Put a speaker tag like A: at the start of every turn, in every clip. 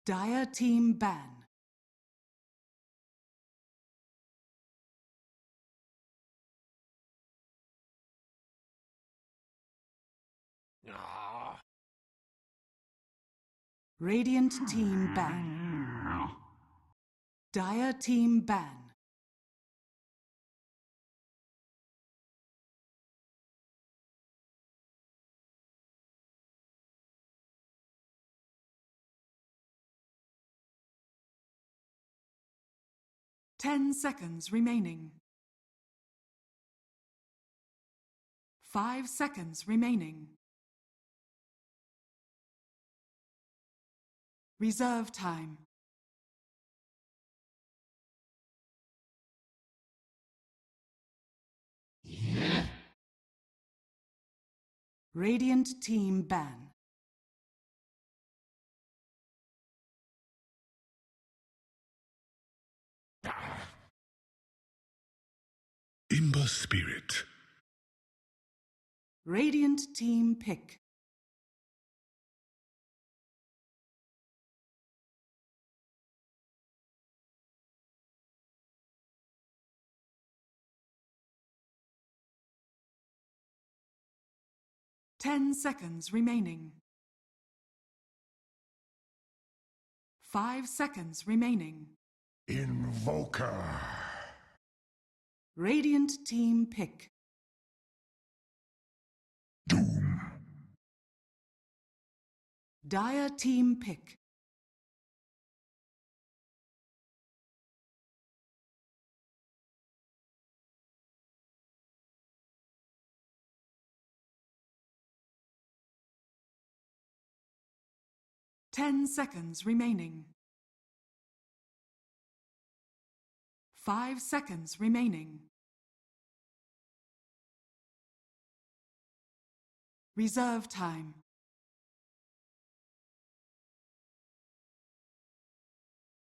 A: Dire team ban. Radiant team ban. Dire team ban. Ten seconds remaining. 5 seconds remaining. Reserve time. Radiant team ban.
B: ImbaSpirit.
A: Radiant team pick. Ten seconds remaining. 5 seconds remaining.
B: Invoker.
A: Radiant team pick.
B: Doom.
A: Dire team pick. Ten seconds remaining. 5 seconds remaining. Reserve time.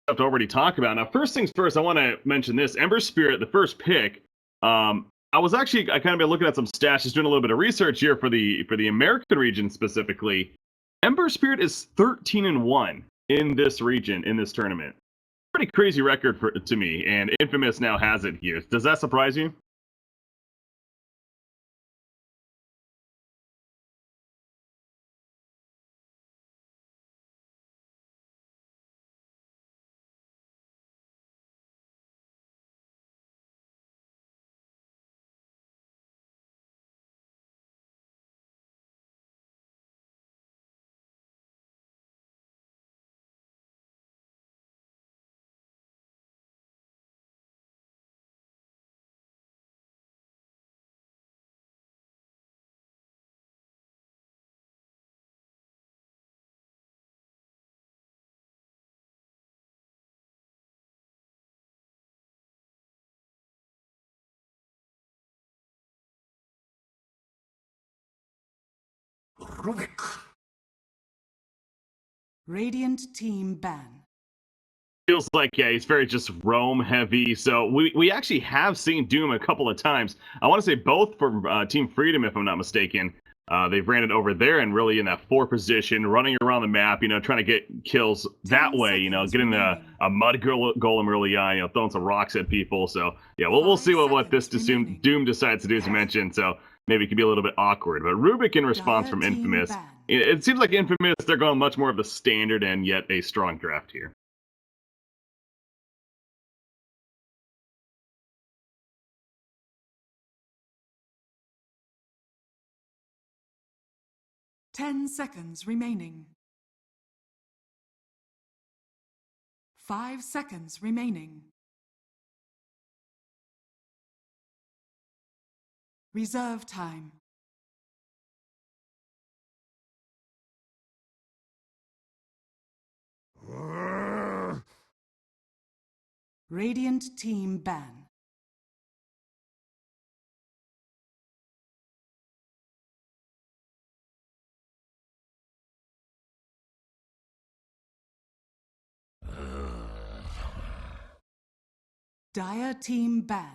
C: To already talk about. Now, first things first, I want to mention this. Ember Spirit, the first pick. I kind of been looking at some stats, just doing a little bit of research here for the American region specifically. Ember Spirit is 13-1 in this region, in this tournament. Pretty crazy record to me, and Infamous now has it here. Does that surprise you?
B: Rubik.
A: Radiant team ban.
C: Feels like, yeah, he's very just roam heavy. So we actually have seen Doom a couple of times. I want to say both for Team Freedom, if I'm not mistaken. They've ran it over there and really in that 4 position, running around the map, trying to get kills that way, getting a mud golem really high, throwing some rocks at people. So, yeah, we'll see what this Doom decides to do, as you mentioned. So maybe it could be a little bit awkward. But Rubik in response from Infamous, it seems like Infamous, they're going much more of the standard and yet a strong draft here.
A: Ten seconds remaining. 5 seconds remaining. Reserve time. Radiant team ban. Dire team ban.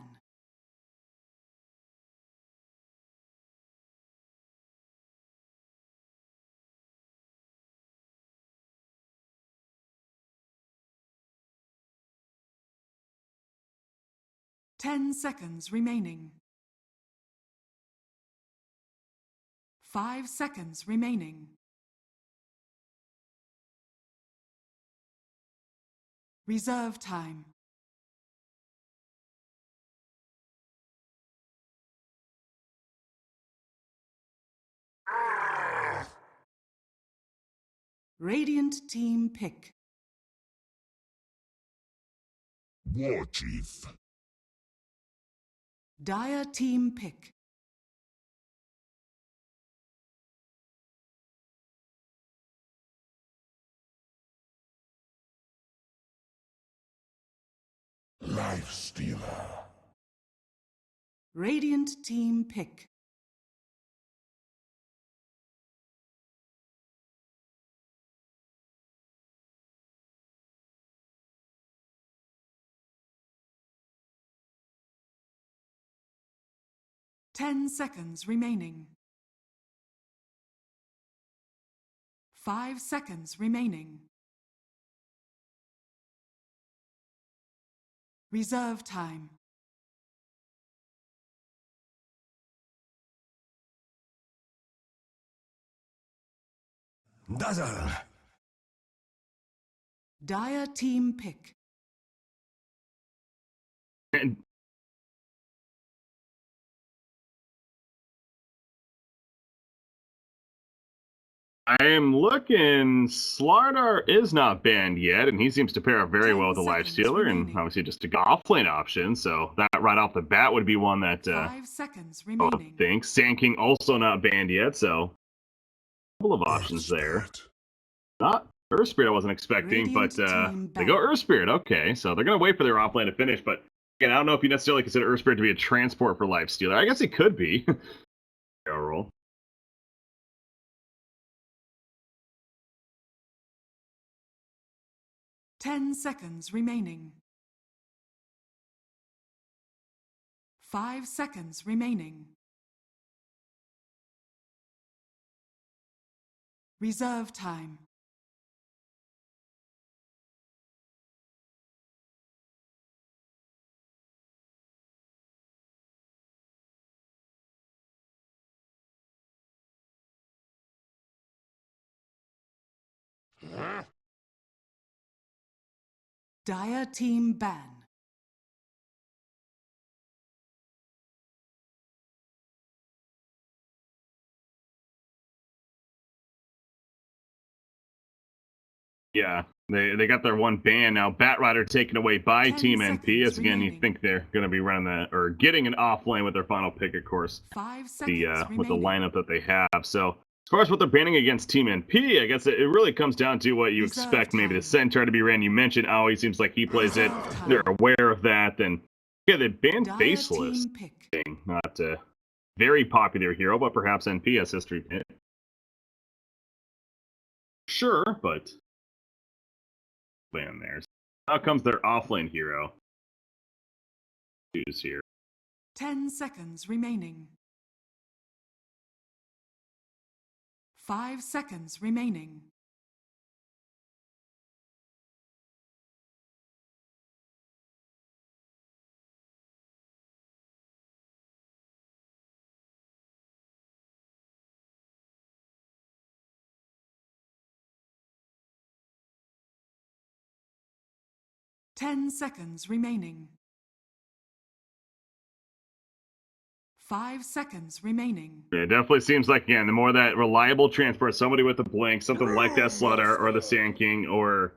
A: 10 seconds remaining. 5 seconds remaining. Reserve time. Radiant team pick.
B: War Chief.
A: Dire team pick.
B: Life Stealer.
A: Radiant team pick. Ten seconds remaining. 5 seconds remaining. Reserve time.
B: Dazzle.
A: Dire team pick.
C: And I am looking. StarLadder is not banned yet, and he seems to pair up very
A: 10
C: well with the Life
A: seconds
C: Stealer, and
A: remaining.
C: obviously just a off-lane option. So that right off the bat would be one that
A: 5 seconds
C: I
A: remaining.
C: think. Sand King also not banned yet, so a couple of options there. Not Earth Spirit I wasn't expecting,
A: Radiant
C: but
A: team
C: they go
A: banned.
C: Earth Spirit. Okay, so they're going to wait for their offlane to finish, but again, I don't know if you necessarily consider Earth Spirit to be a transport for Life Stealer. I guess it could be. Roll.
A: Ten seconds remaining. 5 seconds remaining. Reserve time. Dire team ban.
C: Yeah, they got their one ban now. Batrider taken away by
A: 10
C: Team NP. As
A: seconds
C: again, you
A: remaining.
C: think they're going to be running that or getting an offlane with their final pick, of course.
A: 5
C: The
A: seconds
C: with the
A: remaining.
C: lineup that they have. So as far as what they're banning against Team NP, I guess it really comes down to what you
A: Reserve
C: expect. Maybe the
A: time.
C: Centaur to be ran. You mentioned he seems like he plays it.
A: Reserve time.
C: They're aware of that. And yeah, they banned
A: Dire
C: Faceless.
A: team pick.
C: Not a very popular hero, but perhaps NP has history. Sure, but ban there. Now comes their offlane hero. Who's here?
A: 10 seconds remaining. 5 seconds remaining. Ten seconds remaining. 5 seconds remaining.
C: It definitely seems like, again, the more that reliable transport, somebody with a blink, something like that Slaughter or the Sand King or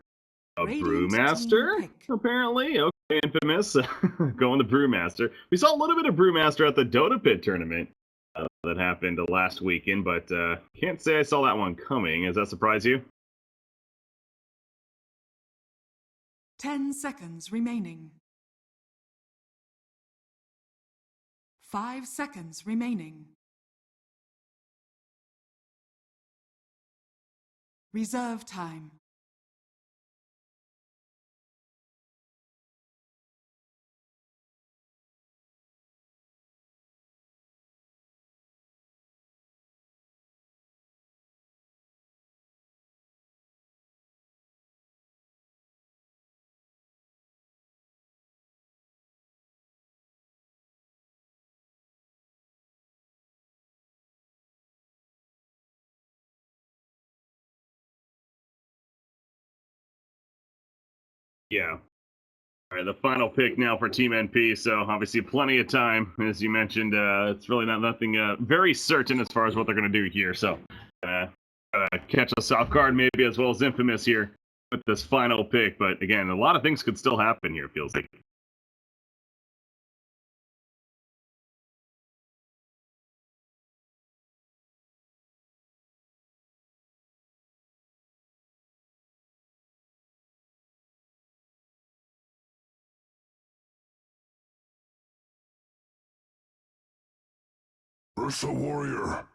C: a
A: Radiant
C: Brewmaster,
A: team pick.
C: apparently. Okay, infamous. Going the Brewmaster. We saw a little bit of Brewmaster at the Dota Pit tournament that happened last weekend, but can't say I saw that one coming. Does that surprise you?
A: 10 seconds remaining. 5 seconds remaining. Reserve time.
C: Yeah. All right, the final pick now for Team NP. So obviously plenty of time, as you mentioned. It's really nothing very certain as far as what they're going to do here. So catch us off guard maybe, as well as Infamous here with this final pick. But again, a lot of things could still happen here, it feels like.
B: Ursa Warrior.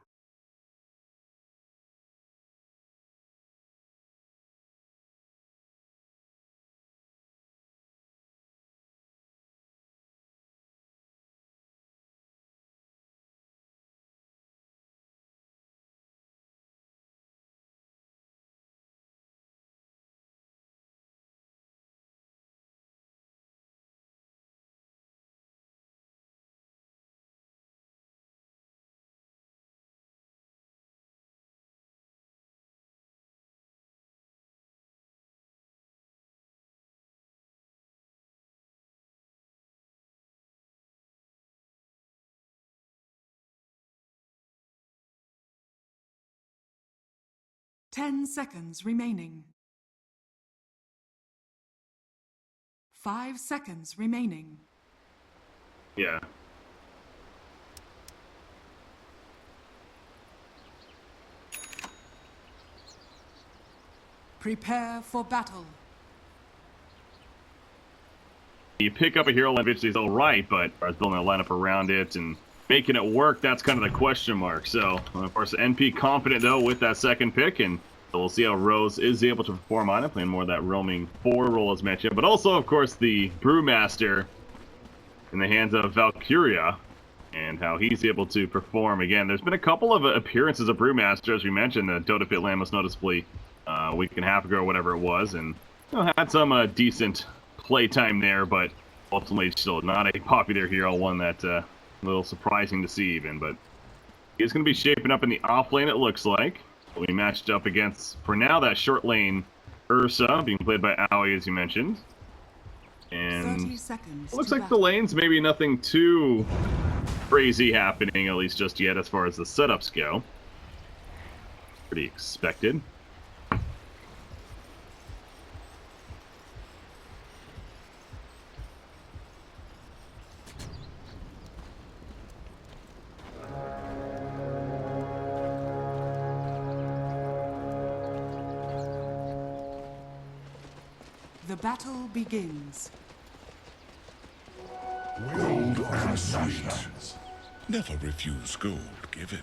A: Ten seconds remaining. 5 seconds remaining.
C: Yeah.
A: Prepare for battle.
C: You pick up a hero line eventually is all right, but as building a lineup around it and making it work, that's kind of the question mark. So, of course, NP confident, though, with that second pick, and so we'll see how Rose is able to perform on it, playing more of that roaming forward role as mentioned, but also, of course, the Brewmaster in the hands of Valkyria and how he's able to perform. Again, there's been a couple of appearances of Brewmaster, as we mentioned, the Dota Pit Land most noticeably a week and a half ago or whatever it was, and had some decent playtime there, but ultimately still not a popular hero, one that a little surprising to see even, but he's going to be shaping up in the off lane, it looks like. We'll be matched up against, for now, that short lane Ursa, being played by Aoi, as you mentioned. And
A: 30 seconds
C: it looks
A: to
C: like the lanes, maybe nothing too crazy happening, at least just yet, as far as the setups go. Pretty expected.
A: The battle begins.
B: Gold and sweet.
D: Never refuse gold given.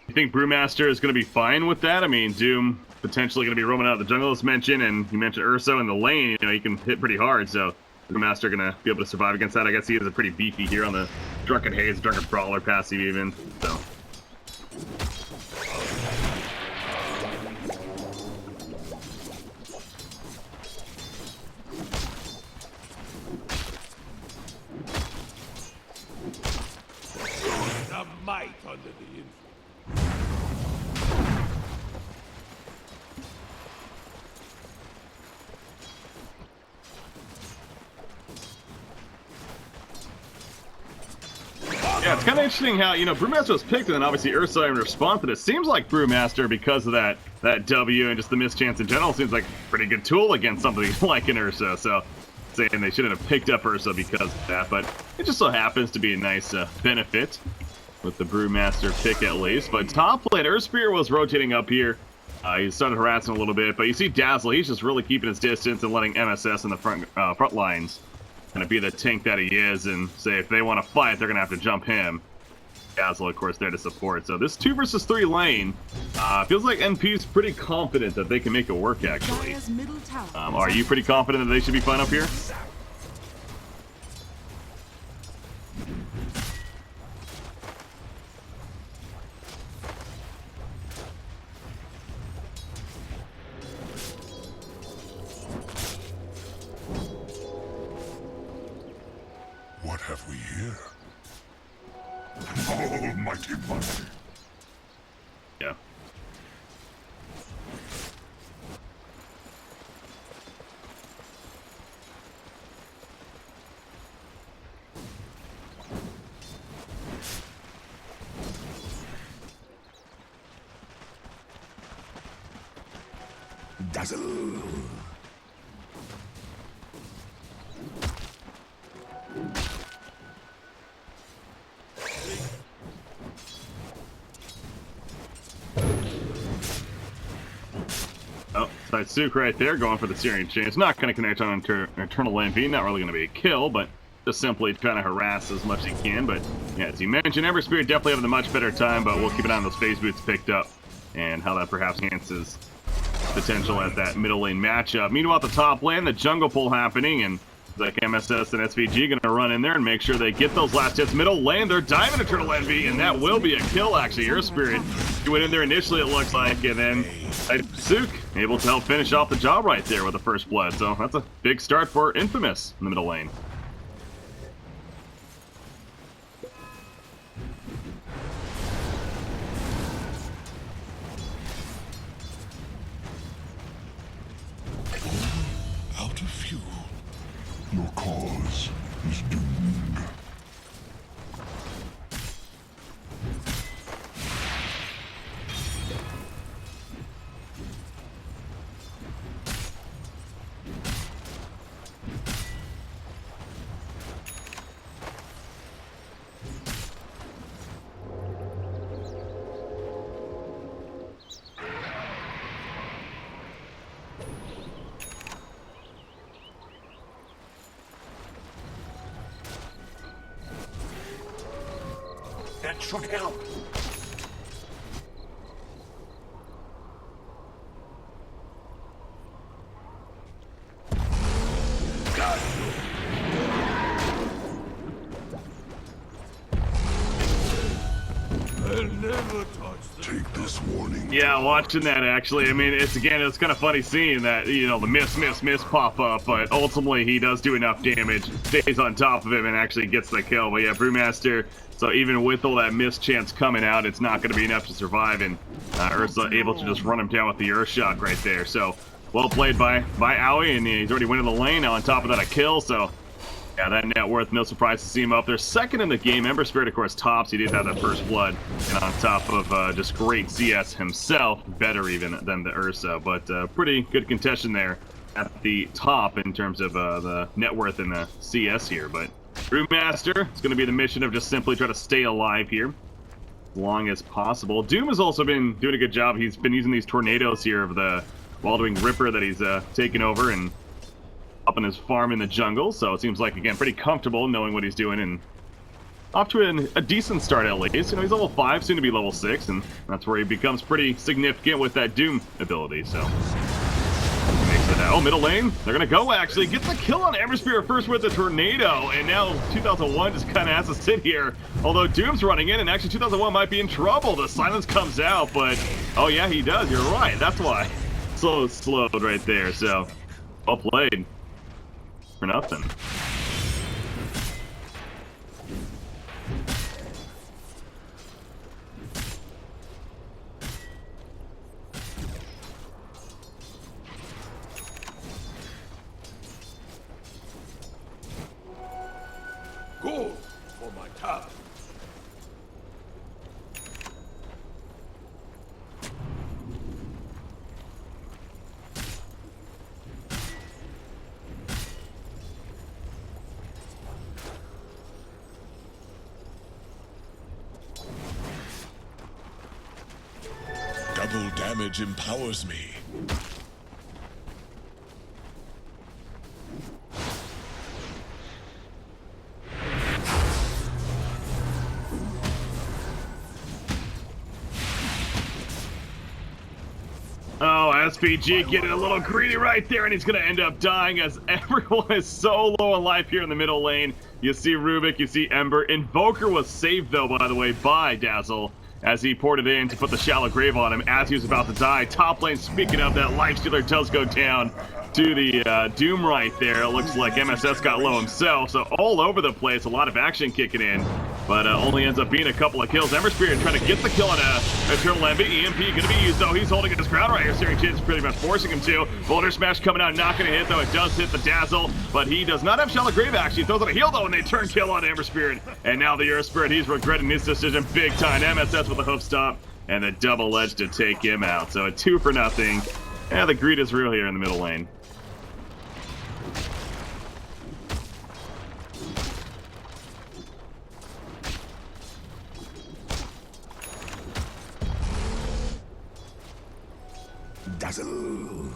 C: You think Brewmaster is going to be fine with that? I mean, Doom potentially going to be roaming out of the jungle, as mentioned, and you mentioned Urso in the lane. You know, he can hit pretty hard, so Brewmaster going to be able to survive against that. I guess he is a pretty beefy here on the Drunken Haze, Drunken Brawler passive even, so.
D: The might under the influence.
C: Yeah, it's kind of interesting how, you know, Brewmaster was picked, and then obviously Ursa in response, but it seems like Brewmaster, because of that W and just the mischance in general, seems like a pretty good tool against something like an Ursa, so saying they shouldn't have picked up Ursa because of that, but it just so happens to be a nice benefit with the Brewmaster pick at least. But top lane, Earthspear was rotating up here. He started harassing a little bit, but you see Dazzle, he's just really keeping his distance and letting MSS in the front lines kind of be the tank that he is, and say if they want to fight, they're going to have to jump him. Dazzle, of course, there to support. So this 2 versus 3 lane feels like NP's pretty confident that they can make it work, actually.
A: Dire's middle tower
C: Are you pretty confident that they should be fine up here?
B: Dazzle.
C: Oh, Suk right there, going for the Syrian chain. It's not going to connect on Eternal Envy. Not really going to be a kill, but just simply trying to harass as much as he can. But yeah, as you mentioned, Ember Spirit definitely having a much better time, but we'll keep an eye on those phase boots picked up and how that perhaps enhances potential at that middle lane matchup. Meanwhile, at the top lane, the jungle pull happening, and like MSS and SVG going to run in there and make sure they get those last hits. Middle lane, they're diving Eternal Envy, and that will be a kill, actually. Earth Spirit, he went in there initially, it looks like, and then Suk able to help finish off the job right there with the first blood. So that's a big start for Infamous in the middle lane.
D: Out of fuel.
B: Your cause is doomed. That should help. Take this warning.
C: Yeah, watching that actually. I mean, it's kind of funny seeing that, you know, the miss pop up, but ultimately he does do enough damage, stays on top of him, and actually gets the kill. But yeah, Brewmaster. So even with all that miss chance coming out, it's not going to be enough to survive, and Ursa able to just run him down with the Earth Shock right there. So well played by Owie, and he's already winning the lane. Now on top of that, a kill. So yeah, that net worth, no surprise to see him up there. Second in the game, Ember Spirit, of course, tops. He did have that first blood, and on top of just great CS himself, better even than the Ursa. But pretty good contention there at the top in terms of the net worth and the CS here. But Brewmaster, it's going to be the mission of just simply try to stay alive here as long as possible. Doom has also been doing a good job. He's been using these tornadoes here of the Wildwing Ripper that he's taken over and up in his farm in the jungle. So it seems like, again, pretty comfortable knowing what he's doing and off to a decent start at least. You know, he's level 5, soon to be level 6, and that's where he becomes pretty significant with that Doom ability. So oh, middle lane, they're gonna go actually. Gets the kill on Ember Spirit first with the tornado, and now 2001 just kind of has to sit here. Although Doom's running in, and actually 2001 might be in trouble. The silence comes out, but oh yeah, he does. You're right. That's why. Slowed right there. So well played for nothing.
D: Gold for my top. Double damage empowers me.
C: Oh, SPG getting a little greedy right there, and he's going to end up dying as everyone is so low on life here in the middle lane. You see Rubik, you see Ember. Invoker was saved, though, by the way, by Dazzle, as he poured it in to put the shallow grave on him as he was about to die. Top lane, speaking of that, Lifestealer does go down to the Doom right there. It looks like MSS got low himself, so all over the place, a lot of action kicking in, but only ends up being a couple of kills. Ember Spirit trying to get the kill on Eternal Envy. EMP going to be used, though. He's holding his ground right here. Syrian Chain's pretty much forcing him to. Boulder Smash coming out, not going to hit, though. It does hit the Dazzle, but he does not have Shallow Grave, actually. He throws out a heal, though, and they turn kill on Ember Spirit. And now the Earth Spirit, he's regretting his decision big time. MSS with a hoof stop and the double edge to take him out. So a 2-for-0. Yeah, the greed is real here in the middle lane.
B: Dazzle.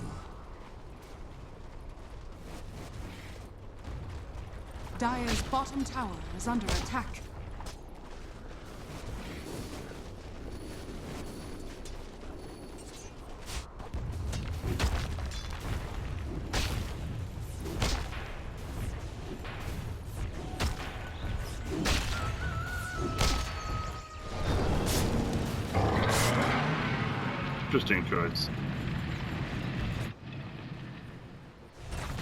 A: Dire's bottom tower is under attack.
C: Interesting choice.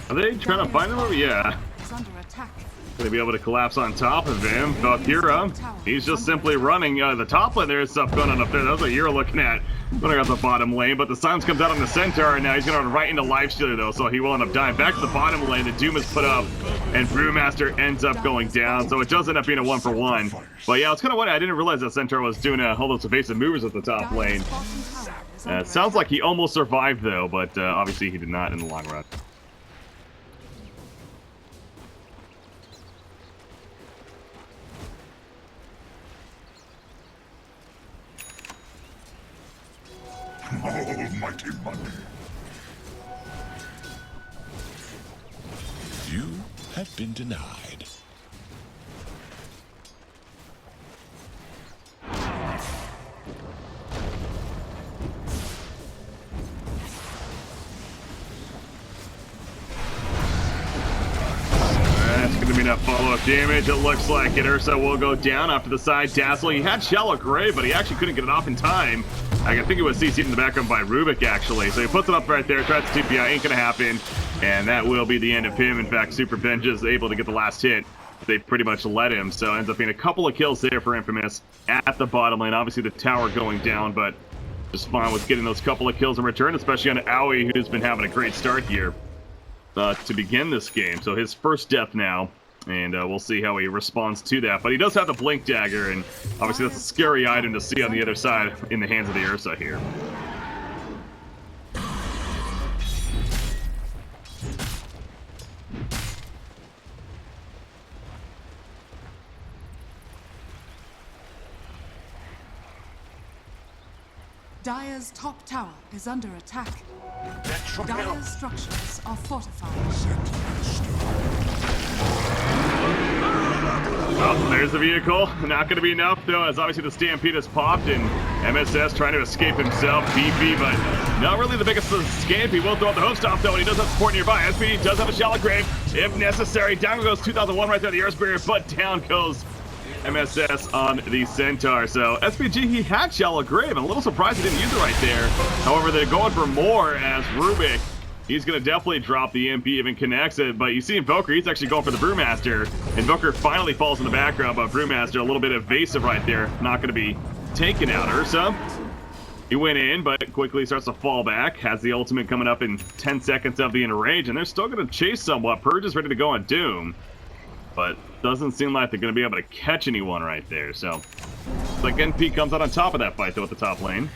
C: Are they trying to find him? Yeah.
A: Is under attack.
C: Gonna be able to collapse on top of him. Valkyra, he's just simply running. The top lane, there's stuff going on up there. That's what you're looking at. Running out the bottom lane, but the silence comes out on the centaur, and now he's gonna run right into Lifestealer though, so he will end up dying. Back to the bottom lane, the Doom is put up, and Brewmaster ends up going down, so it does end up being a 1-for-1. But yeah, it's kind of funny. I didn't realize that centaur was doing all those evasive movers at the top lane. It sounds like he almost survived though, but obviously he did not in the long run.
B: Almighty money.
D: You have been denied.
C: That's going to be enough follow-up damage. It looks like it. Ursa will go down off to the side. Dazzle, he had Shallow Grave, but he actually couldn't get it off in time. I think it was CC'd in the background by Rubik, actually. So he puts it up right there, tries to TPI, ain't going to happen. And that will be the end of him. In fact, Super Benj is able to get the last hit. They pretty much let him. So ends up being a couple of kills there for Infamous at the bottom lane. Obviously, the tower going down, but just fine with getting those couple of kills in return, especially on Aoi, who's been having a great start here to begin this game. So his first death now. And we'll see how he responds to that. But he does have the Blink Dagger, and obviously that's a scary item to see on the other side in the hands of the Ursa here.
A: Dire's top tower is under attack.
B: That should help.
A: Dire's structures are fortified.
C: Well, there's the vehicle. Not going to be enough, though, as obviously the Stampede has popped, and MSS trying to escape himself. BP, but not really the biggest escape. He will throw out the hook stop, though, and he does have support nearby. SPD does have a Shallow Grave, if necessary. Down goes 2001 right there, the Earth Barrier, but down goes MSS on the Centaur. So SPG, he had Shallow Grave. I'm a little surprised he didn't use it right there. However, they're going for more as Rubik, he's going to definitely drop the MP if it connects it. But you see Invoker, he's actually going for the Brewmaster. Invoker finally falls in the background, but Brewmaster a little bit evasive right there. Not going to be taken out. Ursa, he went in, but quickly starts to fall back. Has the ultimate coming up in 10 seconds of the Enrage, and they're still going to chase somewhat. Purge is ready to go on Doom, but doesn't seem like they're going to be able to catch anyone right there. So, it's like NP comes out on top of that fight, though, at the top lane.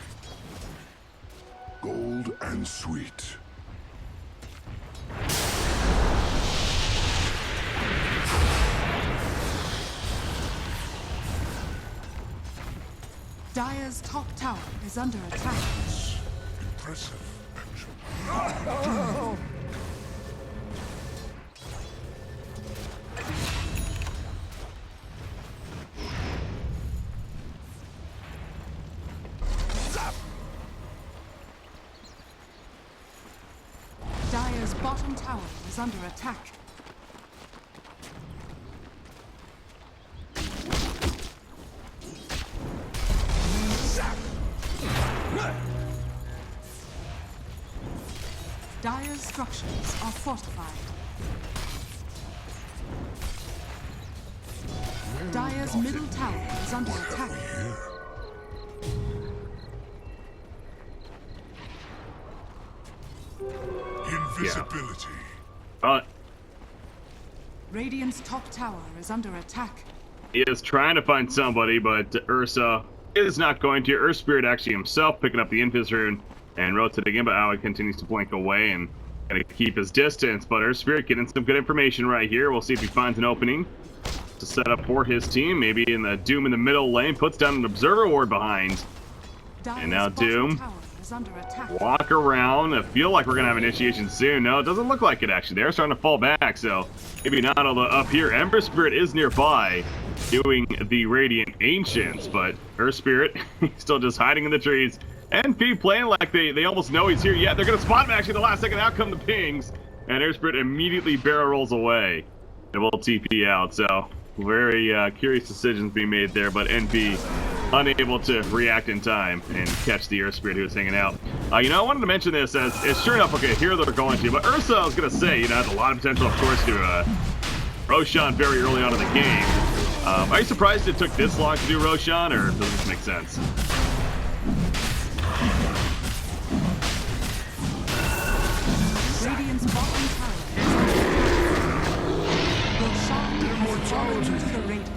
B: Gold and sweet.
A: Dire's top tower is under attack.
B: Impressive action.
A: Dire's bottom tower is under attack. Dire's structures are fortified. Dire's middle tower is under attack.
B: Invisibility.
A: Radiant's top tower is under attack.
C: He is trying to find somebody, but Ursa is not going to. Earth Spirit actually himself picking up the Invis rune and rotating in, but Aoi continues to blink away and gonna keep his distance. But Earth Spirit getting some good information right here. We'll see if he finds an opening to set up for his team. Maybe in the Doom in the middle lane, puts down an Observer Ward behind. And now Doom, walk around. I feel like we're gonna have initiation soon. No, it doesn't look like it actually. They're starting to fall back, so maybe not all the up here. Ember Spirit is nearby, doing the Radiant Ancients, but Earth Spirit still just hiding in the trees. NP playing like they almost know he's here. Yeah, they're gonna spot him actually the last second. Out come the pings, and Earth Spirit immediately barrel rolls away. And will TP out, so very curious decisions being made there, but NP unable to react in time and catch the Earth Spirit who was hanging out. You know, I wanted to mention this as sure enough, okay, here they're going to, but Ursa, I was going to say, you know, has a lot of potential, of course, to Roshan very early on in the game. Are you surprised it took this long to do Roshan, or does this make sense?
A: Radiant's bottom tower has fallen to the Radiant.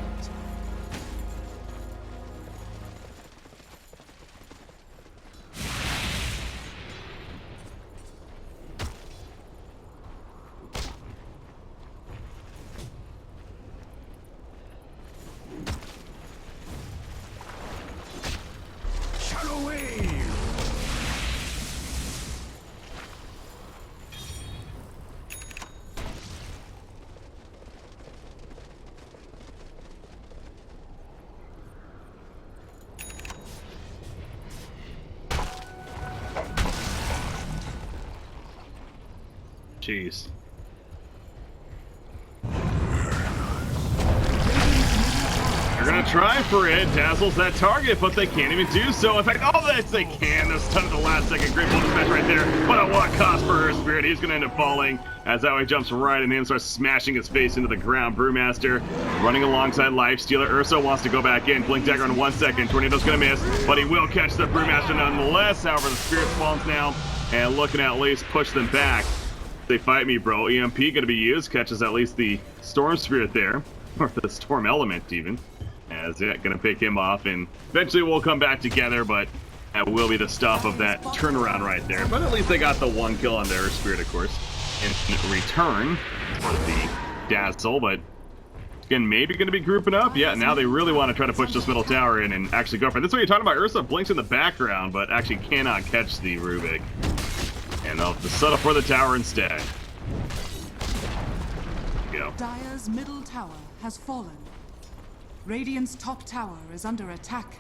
C: Jeez. They're gonna try for it. Dazzles that target, but they can't even do so. In fact, oh, yes, they can. They're stunned at the last second. Great ball smash right there. But at what cost for Earth Spirit? He's gonna end up falling as Aoi jumps right in and starts smashing his face into the ground. Brewmaster running alongside Lifestealer. Ursa wants to go back in. Blink Dagger in 1 second. Tornado's gonna miss, but he will catch the Brewmaster nonetheless. However, the Spirit spawns now and looking to at least push them back. They fight me, bro. EMP gonna be used, catches at least the Storm Spirit there, or the Storm Element even, as it gonna pick him off, and eventually we'll come back together, but that will be the stop of that turnaround right there. But at least they got the 1 kill on their Spirit, of course, in return for the Dazzle, but again, maybe gonna be grouping up. Yeah, now they really want to try to push this middle tower in and actually go for it. That's what you're talking about. Ursa blinks in the background, but actually cannot catch the Rubik. And they'll set up for the tower instead. Go.
A: Dire's middle tower has fallen. Radiant's top tower is under attack.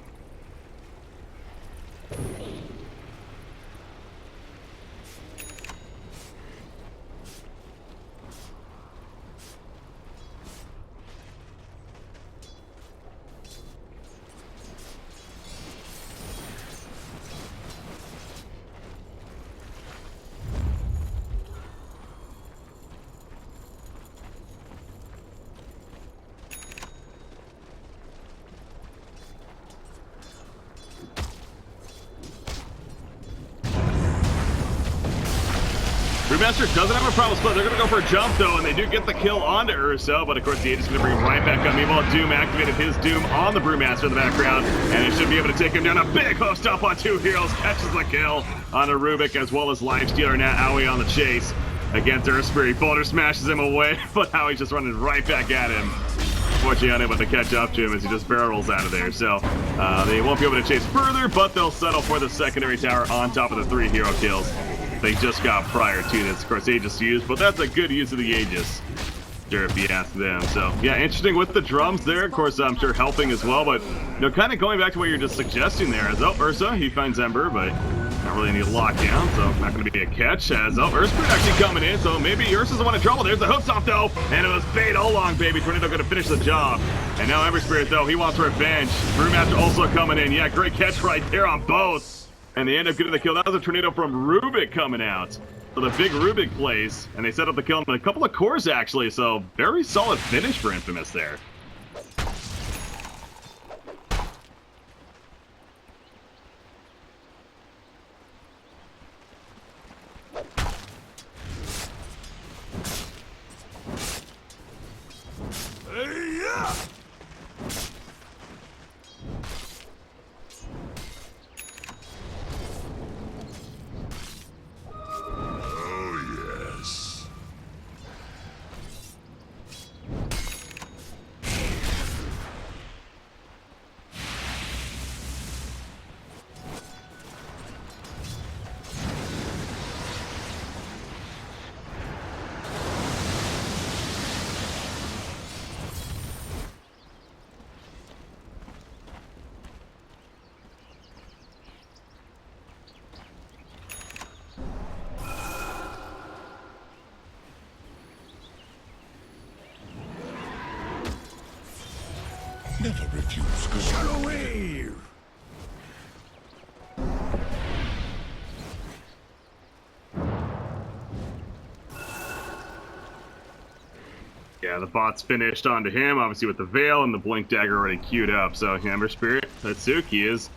C: Brewmaster doesn't have a problem split. They're going to go for a jump, though, and they do get the kill onto Ursa, but of course the Aegis is going to bring him right back up. Meanwhile, Doom activated his Doom on the Brewmaster in the background, and it should be able to take him down. A big hook stop on 2 heroes, catches the kill on a Rubik, as well as Lifestealer. Now Aoi on the chase against Earth Spirit. Boulder smashes him away, but Aoi's just running right back at him. Fortunately unable to catch up to him as he just barrel rolls out of there. So they won't be able to chase further, but they'll settle for the secondary tower on top of the 3 hero kills they just got prior to this. Of course, Aegis used, but that's a good use of the Aegis, sure, if you ask them. So yeah, interesting with the drums there. Of course, I'm sure helping as well, but you know, kind of going back to what you're just suggesting there. As Ursa, he finds Ember, but not really any lockdown, so not going to be a catch. As Earth Spirit actually coming in, so maybe Ursa's the one in trouble. There's the hook stop though, and it was bait all along, baby. Tornado going to finish the job, and now Ember Spirit though, he wants revenge. Brewmaster also coming in. Yeah, great catch right there on both. And they end up getting the kill. That was a tornado from Rubik coming out. So the big Rubik plays, and they set up the kill in a couple of cores actually. So very solid finish for Infamous there.
D: never refuse good.
B: Shadow Wave!
C: Yeah, the bot's finished onto him, obviously with the Veil and the Blink Dagger already queued up. So Ember Spirit, Tatsuki is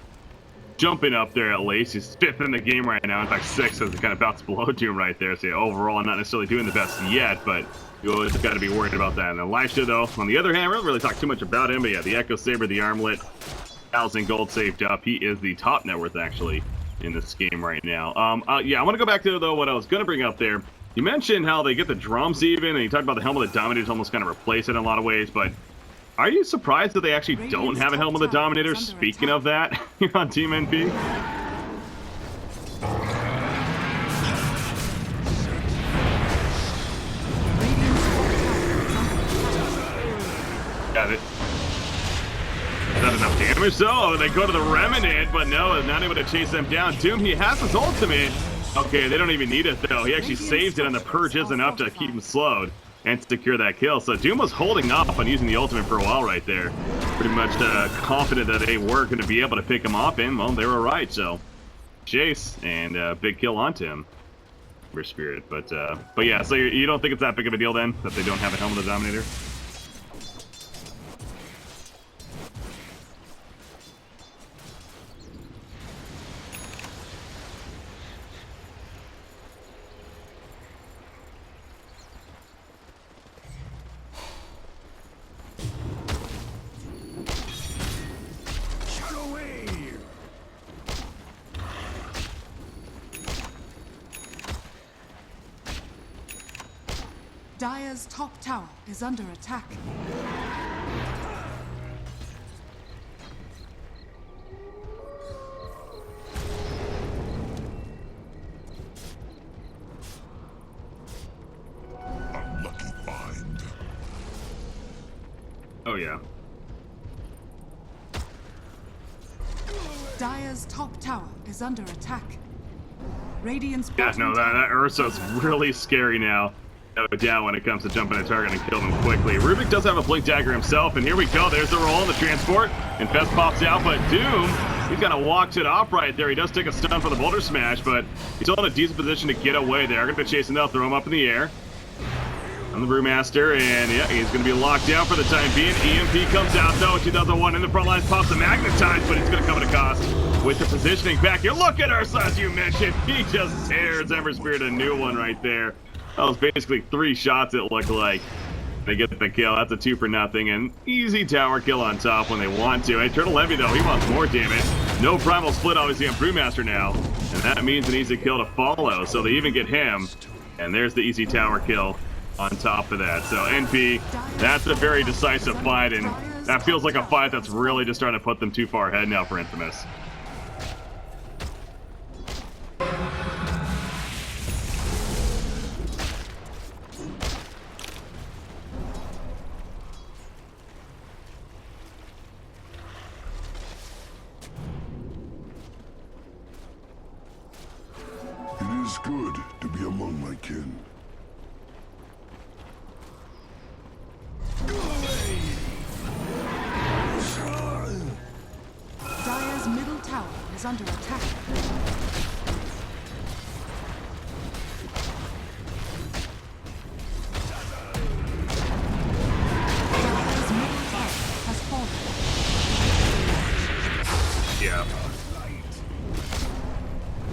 C: jumping up there at least. He's 5th in the game right now. In fact, 6th as it kind of bounced below Doom right there. So yeah, overall, not necessarily doing the best yet, but you always got to be worried about that. And Elisha, though, on the other hand, we don't really talk too much about him, but yeah, the Echo Saber, the Armlet, 1,000 gold saved up. He is the top net worth, actually, in this game right now. Yeah, I want to go back to, though, what I was going to bring up there. You mentioned how they get the drums even, and you talked about the Helmet of the Dominators almost kind of replace it in a lot of ways, but are you surprised that they actually don't have a Helmet of the Dominator? Speaking of that, here on Team NP? Got it. Is that enough damage though? They go to the Remnant, but no, not able to chase them down. Doom, he has his ultimate. Okay, they don't even need it though. He actually saves it, and the purge is enough to keep him slowed and secure that kill. So Doom was holding off on using the ultimate for a while right there. Pretty much confident that they were going to be able to pick him off, and well, they were right. So chase and big kill onto him. Ember Spirit, but yeah. So you don't think it's that big of a deal then that they don't have a Helmet of the Dominator?
A: Dire's top tower is under attack.
B: Unlucky find.
C: Oh yeah.
A: Dire's top tower is under attack. Radiant's
C: Yeah,
A: bottom
C: no, that
A: tower
C: Ursa's really scary now. Go down when it comes to jumping a target and kill them quickly. Rubik does have a Blink Dagger himself, and here we go. There's the roll in the transport, and Fest pops out, but Doom, he's kind of walked it off right there. He does take a stun for the Boulder Smash, but he's still in a decent position to get away there. Going to be chasing, they'll throw him up in the air. On the Brewmaster, and yeah, he's going to be locked down for the time being. EMP comes out, though, 2001 in the front lines, pops the Magnetize, but it's going to come at a cost with the positioning back here. Look at Ursa, as you mentioned. He just tears Ember Spirit a new one right there. That was basically 3 shots, it looked like. They get the kill. That's a 2 for nothing, and easy tower kill on top when they want to. Hey, Turtle Heavy, though, he wants more damage. No Primal Split, obviously, on Brewmaster now, and that means an easy kill to follow, so they even get him, and there's the easy tower kill on top of that. So NP, that's a very decisive fight, and that feels like a fight that's really just starting to put them too far ahead now for Infamous.
B: It is good to be among my kin.
A: Dire's middle tower is under attack. Dire's middle tower has fallen.
C: Yeah.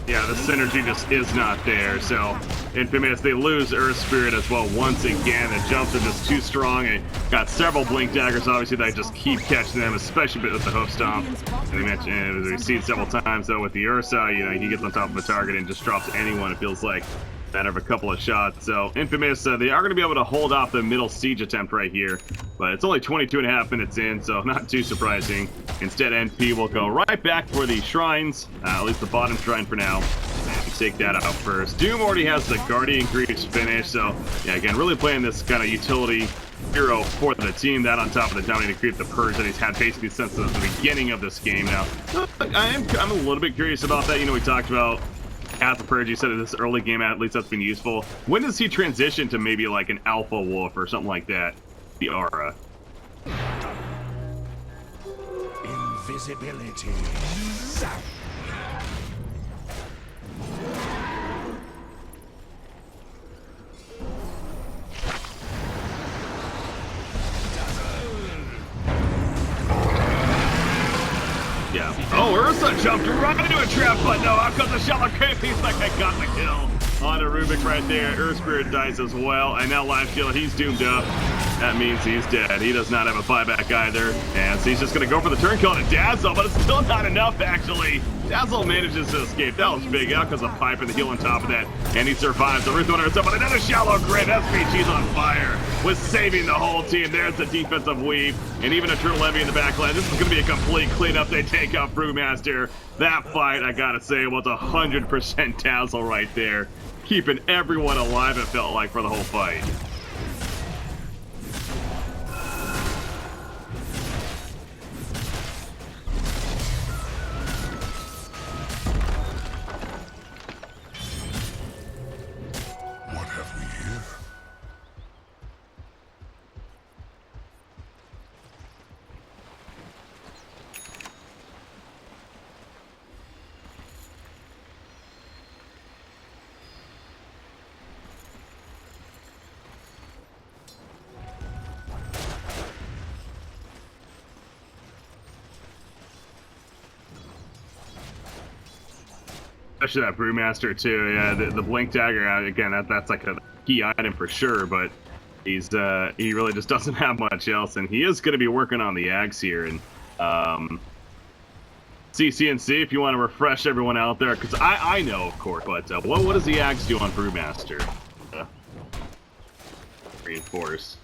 C: Yeah, the synergy just is not there, so Infamous, they lose Earth Spirit as well once again. The jumps are just too strong, and got several Blink Daggers, obviously, that just keep catching them, especially with the Hoof Stomp. And they mentioned, we've seen several times, though, with the Ursa, you know, he gets on top of a target and just drops anyone, it feels like, a matter of a couple of shots. So Infamous, they are going to be able to hold off the middle siege attempt right here, but it's only 22.5 minutes in, so not too surprising. Instead, NP will go right back for the shrines, at least the bottom shrine for now, and take that out first. Doom already has the Guardian Greaves finished, so yeah, again, really playing this kind of utility hero for the team. That on top of the Dominating Creep, the Purge that he's had basically since the beginning of this game. Now, I'm a little bit curious about that. You know, we talked about at the Purge, you said in this early game, at least that's been useful. When does he transition to maybe like an Alpha Wolf or something like that? The Aura.
D: invisibility.
C: Yeah. Oh, Ursa jumped right into a trap, but no, out comes the shallow creep. He's like, I got the kill. On to Rubik right there. Earth Spirit dies as well. And now Life Shield, he's doomed up. That means he's dead. He does not have a buyback either. And so he's just going to go for the turn kill on a Dazzle, but it's still not enough, actually. Dazzle manages to escape. That was big. Out because of Pipe and the heal on top of that. And he survives. The Ruth Runner is up on another shallow grave. SPG's on fire. Was saving the whole team. There's the defensive weave. And even a Turtle Envy in the backline. This is going to be a complete cleanup. They take out Brewmaster. That fight, I got to say, was 100% Dazzle right there. Keeping everyone alive, it felt like, for the whole fight.
B: What have we here?
C: Especially that Brewmaster too. Yeah, the Blink Dagger, again, that's like a key item for sure, but he really just doesn't have much else, and he is going to be working on the Ags here. And CNC, if you want to refresh everyone out there, because I know, of course, but what does the Ags do on Brewmaster? Reinforce.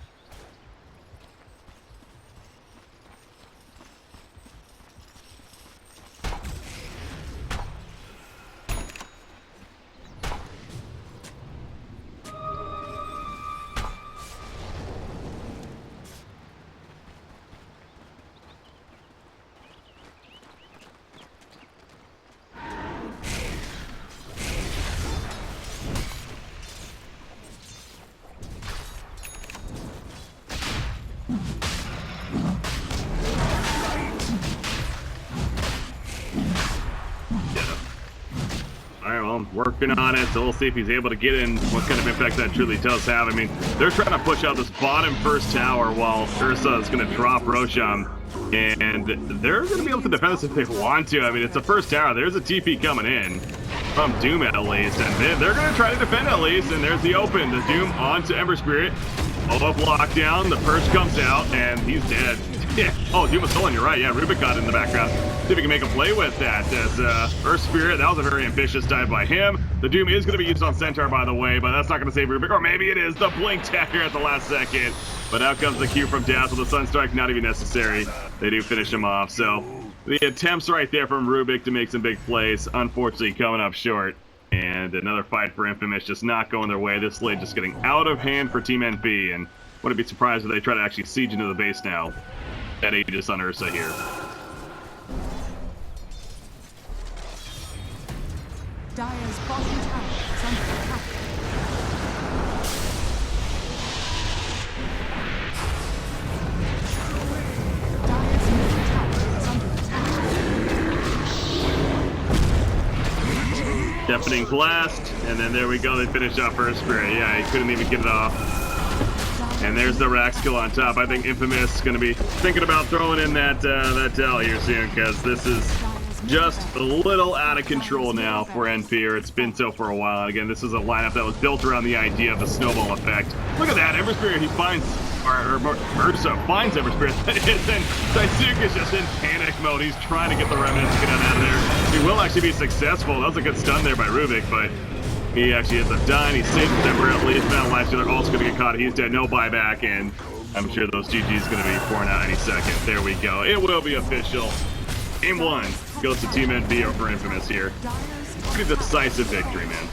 C: Working on it, so we'll see if he's able to get in what kind of impact that truly does have. I mean, they're trying to push out this bottom first tower while Ursa is going to drop Roshan, and they're going to be able to defend this if they want to. I mean, it's the first tower. There's a TP coming in from Doom at least, and they're going to try to defend at least, and there's the open. The Doom onto Ember Spirit. Up lockdown, the Purge comes out, and he's dead. Yeah. Oh, Doom was stolen, you're right. Yeah, Rubik got in the background. See if he can make a play with that. As Earth Spirit, that was a very ambitious dive by him. The Doom is going to be used on Centaur, by the way, but that's not going to save Rubik. Or maybe it is. The Blink Dagger at the last second. But out comes the Q from Dazzle. The Sunstrike, not even necessary. They do finish him off. So the attempts right there from Rubik to make some big plays, unfortunately coming up short. And another fight for Infamous, just not going their way. This late just getting out of hand for Team NP. And wouldn't be surprised if they try to actually siege into the base now. At Aegis on Ursa here.
A: Dire's bottom tower is under attack. Dire's middle tower is under attack.
C: Deafening blast, and then there we go. They finish off Earth Spirit. Yeah, he couldn't even get it off. And there's the rack skill on top. I think Infamous is going to be thinking about throwing in that Dell here soon, because this is just a little out of control now for NP, or it's been so for a while. And again, this is a lineup that was built around the idea of the snowball effect. Look at that, Ember Spirit, he finds, or Ursa finds Ember Spirit, and then Daisuke's just in panic mode. He's trying to get the remnants to get out of there. He will actually be successful. That was a good stun there by Rubik, but he actually ends up dying. He saves Ember at least. Now last year they're also going to get caught. He's dead. No buyback, and I'm sure those GG's going to be pouring out any second. There we go. It will be official. Game 1 goes to Team NP over Infamous here. Pretty decisive victory, man.